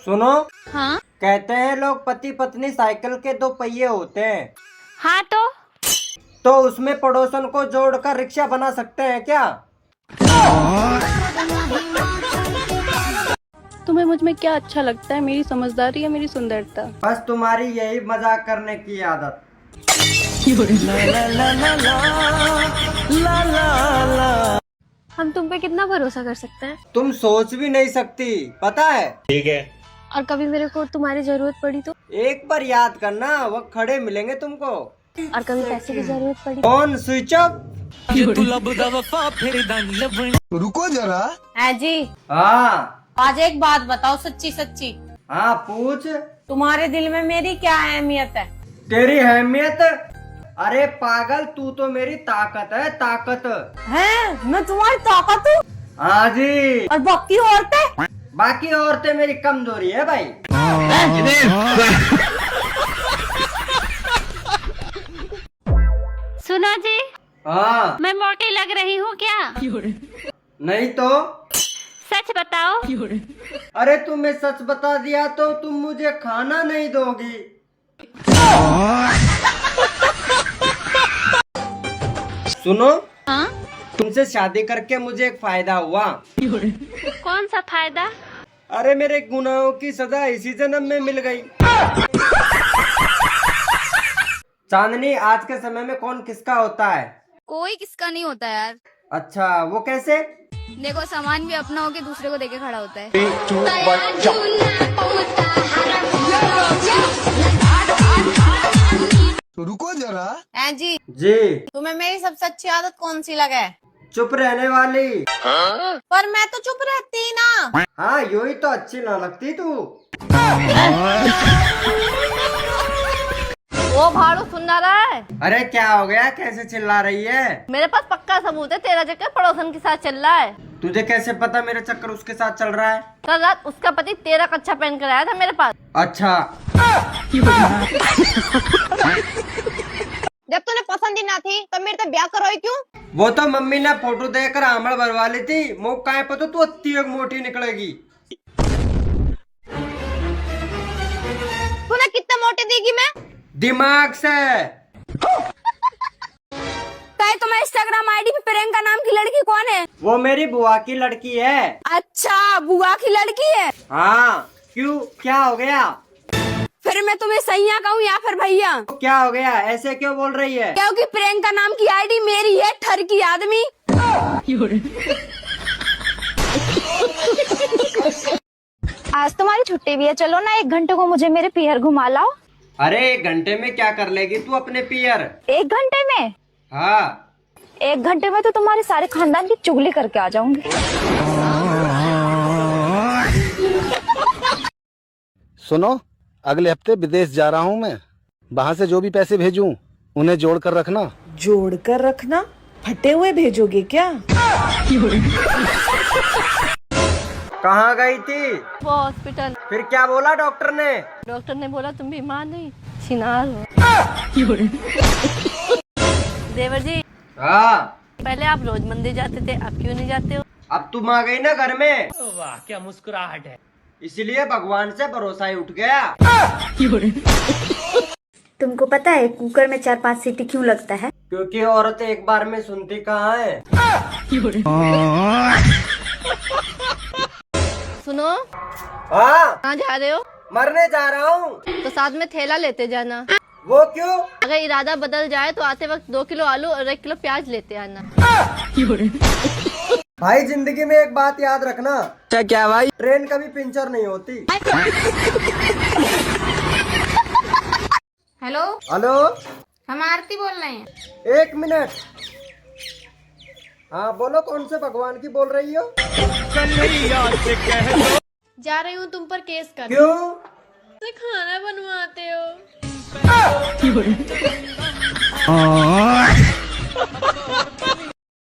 सुनो। हाँ कहते हैं लोग पति पत्नी साइकिल के दो पहिए होते हैं। हाँ तो उसमें पड़ोसन को जोड़कर रिक्शा बना सकते हैं क्या? तुम्हें मुझ में क्या अच्छा लगता है, मेरी समझदारी या मेरी सुंदरता? बस तुम्हारी यही मजाक करने की आदत। हम तुम पे कितना भरोसा कर सकते हैं? तुम सोच भी नहीं सकती, पता है। ठीक है। और कभी मेरे को तुम्हारी जरूरत पड़ी तो? एक बार याद करना, वो खड़े मिलेंगे तुमको। और कभी पैसे की जरूरत पड़ी? Phone switch off. रुको जरा। है जी, हाँ आज एक बात बताओ, सच्ची सच्ची, हाँ पूछ। तुम्हारे दिल में मेरी क्या अहमियत है? तेरी अहमियत? अरे पागल, तू तो मेरी ताकत है, ताकत। हैं? मैं तुम्हारी ताकत हूँ? हाँ जी। और बाकी औरतें? बाकी औरतें मेरी कमजोरी है भाई। सुनो जी, हाँ। मैं मोटी लग रही हूँ क्या? नहीं तो? सच बताओ। अरे तुम्हें सच बता दिया तो तुम मुझे खाना नहीं दोगी। सुनो। हाँ? तुमसे शादी करके मुझे एक फायदा हुआ। कौन सा फायदा? अरे मेरे गुनाहों की सजा इसी जन्म में मिल गई। चांदनी, आज के समय में कौन किसका होता है? कोई किसका नहीं होता यार। अच्छा, वो कैसे? देखो, सामान भी अपना होके दूसरे को देके खड़ा होता है। रुको जरा। है जी, जी। तुम्हें मेरी सबसे अच्छी आदत कौन सी लगे? चुप रहने वाली। पर मैं तो चुप रहती ना। हाँ, यूं ही तो अच्छी ना लगती तू। वो भाड़ू सुन रहा है? अरे क्या हो गया, कैसे चिल्ला रही है? मेरे पास पक्का सबूत है, तेरा चक्कर पड़ोसन के साथ चल रहा है। तुझे कैसे पता मेरा चक्कर उसके साथ चल रहा है? कल रात उसका पति तेरा कच्छा पहन कर आया था मेरे पास। अच्छा। जब तूने पसंद ही ना थी तब मेरे से ब्याह करोई क्यों? वो तो मम्मी ने फोटो देकर आमड़ भरवा ली थी। मुँह काहे पता तू अत्ती एक मोटी निकलेगी। तूने कितने मोटे देगी मैं? दिमाग से। तुम्हारे इंस्टाग्राम आईडी पे प्रियंका नाम की लड़की कौन है? वो मेरी बुआ की लड़की है। अच्छा, बुआ की लड़की है। हाँ, क्यों, क्या हो गया? फिर मैं तुम्हें सैया कहूँ या फिर भैया? क्या हो गया, ऐसे क्यों बोल रही है? क्योंकि प्रियंका नाम की आईडी मेरी है, ठर की आदमी। आज तुम्हारी छुट्टी भी है, चलो ना 1 घंटे को मुझे मेरे पियर घुमा लाओ। अरे 1 घंटे में क्या कर लेगी तू अपने पियर? 1 घंटे में? हाँ। 1 घंटे में तो तुम्हारे सारे खानदान की चुगली करके आ जाऊंगी। सुनो, अगले हफ्ते विदेश जा रहा हूँ मैं। वहाँ से जो भी पैसे भेजूं उन्हें जोड़ कर रखना। जोड़ कर रखना? फटे हुए भेजोगे क्या? कहाँ गई थी? वो हॉस्पिटल। फिर क्या बोला डॉक्टर ने? डॉक्टर ने बोला तुम बीमार नहीं, छिनार हो। देवर जी, हाँ। पहले आप रोज मंदिर जाते थे, अब क्यों नहीं जाते हो? अब तुम आ गई ना घर में। वाह क्या मुस्कुराहट है। इसलिए भगवान से भरोसा ही उठ गया। तुमको पता है कुकर में 4-5 सीटी क्यों लगता है? क्योंकि औरत एक बार में सुनती कहाँ है। सुनो, हाँ। कहाँ जा रहे हो? मरने जा रहा हूँ। तो साथ में थैला लेते जाना। वो क्यों? अगर इरादा बदल जाए तो आते वक्त 2 किलो आलू और 1 किलो प्याज लेते आना। भाई जिंदगी में एक बात याद रखना। क्या भाई? ट्रेन कभी पंचर नहीं होती। हेलो, हेलो, हम आरती बोल रहे हैं। 1 मिनट। हाँ बोलो, कौन से भगवान की बोल रही हो? जा रही हूँ तुम पर केस कर। क्यों? खाना बनवाते हो।